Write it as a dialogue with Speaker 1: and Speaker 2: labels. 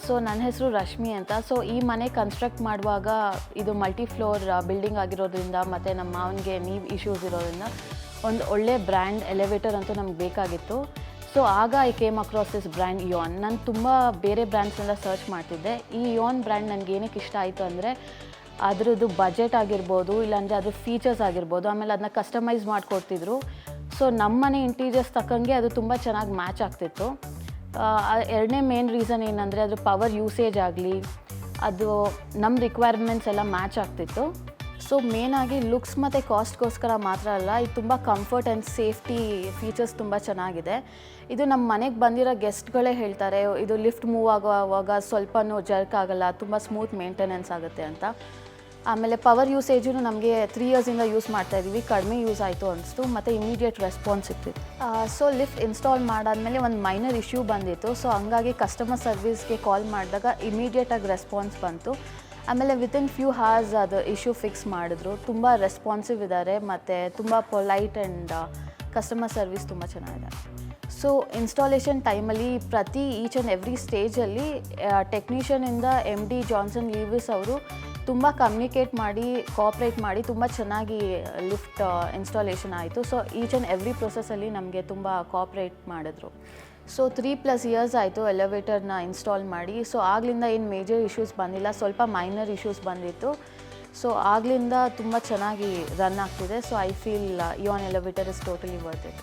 Speaker 1: So ನನ್ನ ಹೆಸರು ರಶ್ಮಿ ಅಂತ. ಸೊ ಈ ಮನೆ ಕನ್ಸ್ಟ್ರಕ್ಟ್ ಮಾಡುವಾಗ ಇದು ಮಲ್ಟಿ ಫ್ಲೋರ್ ಬಿಲ್ಡಿಂಗ್ ಆಗಿರೋದ್ರಿಂದ ಮತ್ತು ನಮ್ಮ ಮಾವನಿಗೆ ನೀವ್ ಇಶ್ಯೂಸ್ ಇರೋದ್ರಿಂದ ಒಂದು ಒಳ್ಳೆ ಬ್ರ್ಯಾಂಡ್ ಎಲಿವೇಟರ್ ಅಂತೂ ನಮ್ಗೆ ಬೇಕಾಗಿತ್ತು. ಸೊ ಆಗ I came across this brand Ian. ನಾನು ತುಂಬ ಬೇರೆ ಬ್ರ್ಯಾಂಡ್ಸೆಲ್ಲ ಸರ್ಚ್ ಮಾಡ್ತಿದ್ದೆ. ಈ ಇಯಾನ್ ಬ್ರ್ಯಾಂಡ್ ನನಗೆ ಏನಕ್ಕೆ ಇಷ್ಟ ಆಯಿತು ಅಂದರೆ ಅದರದ್ದು ಬಜೆಟ್ ಆಗಿರ್ಬೋದು, ಇಲ್ಲಾಂದರೆ ಅದ್ರ ಫೀಚರ್ಸ್ ಆಗಿರ್ಬೋದು, ಆಮೇಲೆ ಅದನ್ನ ಕಸ್ಟಮೈಸ್ ಮಾಡಿಕೊಡ್ತಿದ್ರು. ಸೊ ನಮ್ಮ ಮನೆ ಇಂಟೀರಿಯರ್ಸ್ ತಕ್ಕಂಗೆ ಅದು ತುಂಬ ಚೆನ್ನಾಗಿ ಮ್ಯಾಚ್ ಆಗ್ತಿತ್ತು. ಎರಡನೇ ಮೇನ್ ರೀಸನ್ ಏನಂದರೆ ಅದ್ರ ಪವರ್ ಯೂಸೇಜ್ ಆಗಲಿ, ಅದು ನಮ್ಮ ರಿಕ್ವೈರ್ಮೆಂಟ್ಸ್ ಎಲ್ಲ ಮ್ಯಾಚ್ ಆಗ್ತಿತ್ತು. ಸೊ ಮೇನಾಗಿ ಲುಕ್ಸ್ ಮತ್ತು ಕಾಸ್ಟ್ಗೋಸ್ಕರ ಮಾತ್ರ ಅಲ್ಲ, ಇದು ತುಂಬ ಕಂಫರ್ಟ್ ಆ್ಯಂಡ್ ಸೇಫ್ಟಿ ಫೀಚರ್ಸ್ ತುಂಬ ಚೆನ್ನಾಗಿದೆ. ಇದು ನಮ್ಮ ಮನೆಗೆ ಬಂದಿರೋ ಗೆಸ್ಟ್ಗಳೇ ಹೇಳ್ತಾರೆ ಇದು ಲಿಫ್ಟ್ ಮೂವ್ ಆಗುವಾಗ ಸ್ವಲ್ಪನೂ ಜರ್ಕ್ ಆಗೋಲ್ಲ, ತುಂಬ ಸ್ಮೂತ್ ಮೇಂಟೆನೆನ್ಸ್ ಆಗುತ್ತೆ ಅಂತ. ಆಮೇಲೆ ಪವರ್ ಯೂಸೇಜು ನಮಗೆ 3 ಇಯರ್ಸಿಂದ ಯೂಸ್ ಮಾಡ್ತಾಯಿದ್ದೀವಿ, ಕಡಿಮೆ ಯೂಸ್ ಆಯಿತು ಅನಿಸ್ತು ಮತ್ತು ಇಮಿಡಿಯೇಟ್ ರೆಸ್ಪಾನ್ಸ್ ಸಿಗ್ತಿತ್ತು. ಸೊ ಲಿಫ್ಟ್ ಇನ್ಸ್ಟಾಲ್ ಮಾಡಾದಮೇಲೆ ಒಂದು ಮೈನರ್ ಇಶ್ಯೂ ಬಂದಿತ್ತು. ಸೊ ಹಂಗಾಗಿ ಕಸ್ಟಮರ್ ಸರ್ವಿಸ್ಗೆ ಕಾಲ್ ಮಾಡಿದಾಗ ಇಮಿಡಿಯೇಟಾಗಿ ರೆಸ್ಪಾನ್ಸ್ ಬಂತು. ಆಮೇಲೆ ವಿತಿನ್ ಫ್ಯೂ ಹಾರ್ಸ್ ಅದು ಇಶ್ಯೂ ಫಿಕ್ಸ್ ಮಾಡಿದ್ರು. ತುಂಬ ರೆಸ್ಪಾನ್ಸಿವ್ ಇದ್ದಾರೆ ಮತ್ತು ತುಂಬ ಪೊಲೈಟ್ ಆ್ಯಂಡ್ ಕಸ್ಟಮರ್ ಸರ್ವಿಸ್ ತುಂಬ ಚೆನ್ನಾಗಿದೆ. ಸೊ ಇನ್ಸ್ಟಾಲೇಷನ್ ಟೈಮಲ್ಲಿ ಈಚ್ ಆ್ಯಂಡ್ ಎವ್ರಿ ಸ್ಟೇಜಲ್ಲಿ ಟೆಕ್ನಿಷಿಯನಿಂದ MD ಜಾನ್ಸನ್ ಲೀವಿಸ್ ಅವರು ತುಂಬ ಕಮ್ಯುನಿಕೇಟ್ ಮಾಡಿ, ಕೋಆಪ್ರೇಟ್ ಮಾಡಿ ತುಂಬ ಚೆನ್ನಾಗಿ ಲಿಫ್ಟ್ ಇನ್ಸ್ಟಾಲೇಷನ್ ಆಯಿತು. ಸೊ ಈಚ್ ಆ್ಯಂಡ್ ಎವ್ರಿ ಪ್ರೊಸೆಸಲ್ಲಿ ನಮಗೆ ತುಂಬ ಕೋಆಪ್ರೇಟ್ ಮಾಡಿದ್ರು. ಸೊ 3+ ಇಯರ್ಸ್ ಆಯಿತು ಎಲಿವೇಟರ್ನ ಇನ್ಸ್ಟಾಲ್ ಮಾಡಿ. ಸೊ ಆಗಲಿಂದ ಏನು ಮೇಜರ್ ಇಶ್ಯೂಸ್ ಬಂದಿಲ್ಲ, ಸ್ವಲ್ಪ ಮೈನರ್ ಇಶ್ಯೂಸ್ ಬಂದಿತ್ತು. ಸೊ ಆಗಲಿಂದ ತುಂಬ ಚೆನ್ನಾಗಿ ರನ್ ಆಗ್ತಿದೆ. So I feel Ian elevator is totally worth it.